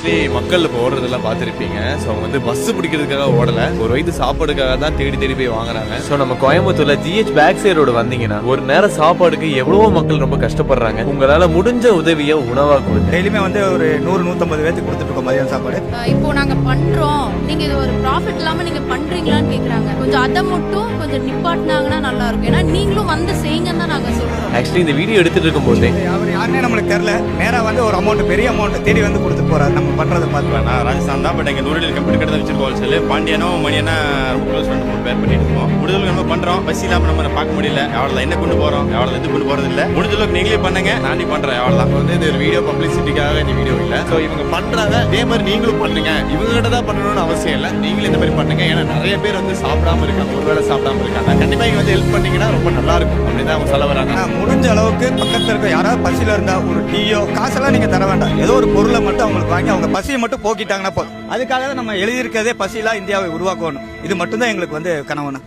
Mostly மக்கள் இப்போ ஓடுறதெல்லாம் பார்த்துருப்பீங்க. ஸோ அவங்க வந்து பஸ் பிடிக்கிறதுக்காக ஓடல, ஒரு வயிற்று சாப்பாடுக்காக தான் தேடி தேடி போய் வாங்குறாங்க. ஸோ நம்ம கோயம்புத்தூர்ல GH பேக் சைடு ரோடு வந்தீங்கன்னா ஒரு நேரம் சாப்பாடுக்கு எவ்வளவோ மக்கள் ரொம்ப கஷ்டப்படுறாங்க. உங்களால முடிஞ்ச உதவியை உணவா கொடுங்க. டெய்லியுமே வந்து ஒரு 100-150 பேருக்கு கொடுத்துட்டு இருக்கோம் மதியம் சாப்பாடு. இப்போ நாங்க பண்றோம், நீங்க இது ஒரு ப்ராஃபிட் இல்லாம நீங்க பண்றீங்களான்னு கேக்குறாங்க. கொஞ்சம் அதை மட்டும் கொஞ்சம் நிப்பாட்டினாங்கன்னா நல்லா இருக்கும். ஏன்னா நீங்களும் வந்து செய்யுங்கன்னு தான் நாங்க சொல்றோம். ஆக்சுவலி இந்த வீடியோ எடுத்துட்டு இருக்கும் போதே அவர் யாருன்னே நம்மளுக்கு தெரியல, நேரா வந்து ஒரு அமௌண்ட், பெரிய அமௌண்ட் தேடி வந்து கொடுத்துட்டு போறாரு. நம்ம பண்றதை பார்த்து நான் ராஜஸ்தான் தான், பட் எங்க நூறில் கம்ப்யூட்டர் கடை தான் வச்சிருக்கோம். ஹோல்சேல் பாண்டியனோ மணியனா ரொம்ப க்ளோஸ் ஃப்ரெண்ட் 3 பேர் பண்ணிட்டு இருக்கோம். முடிஞ்சளவுக்கு நம்ம பண்றோம். பஸ் இல்லாம நம்ம பார்க்க முடியல. எவ்வளவு என்ன கொண்டு போறோம், எவ்வளவு எது கொண்டு போறது இல்ல. முடிஞ்சளவுக்கு நீங்களே பண்ணுங்க, நானே பண்றேன். எவ்வளவுதான். வந்து இது ஒரு வீடியோ பப்ளிசிட்டிக்காக இந்த வீடியோ இல்ல. ஸோ இவங்க பண்றாங்க, அதே மாதிரி நீங்களும் பண்ணுங்க. இவங்க கிட்ட தான் பண்ணணும்னு அவசியம் இல்லை, நீங்களும் இந்த மாதிரி பண்ணுங்க. ஏன்னா நிறைய பேர் வந்து சாப்பிடாம இருக்காங்க, ஒருவேளை சாப்பிடாம இருக்காங்க. கண்டிப்பா இங்க வந்து ஹெல்ப் பண்ணீங்கன்னா ரொம்ப நல்லா இருக்கும் அப்படின்னு அவங்க சொல்ல வராங்க. முடிஞ்ச அளவுக்கு பக்கத்துல இருக்க யாராவது பசியில இருந்தா ஒரு டீயோ, காசெல்லாம் நீங்க தர வேண்டாம், ஏதோ ஒரு பொருளை மட்டும் அவங்களுக்கு வாங்கி அவங்க பசியை மட்டும் போக்கிட்டாங்கன்னா போதும். அதுக்காக தான் நம்ம எழுதியிருக்கிறதே பசியில்லா இந்தியாவை உருவாக்கணும். இது மட்டும்தான் எங்களுக்கு வந்து கனவுனா.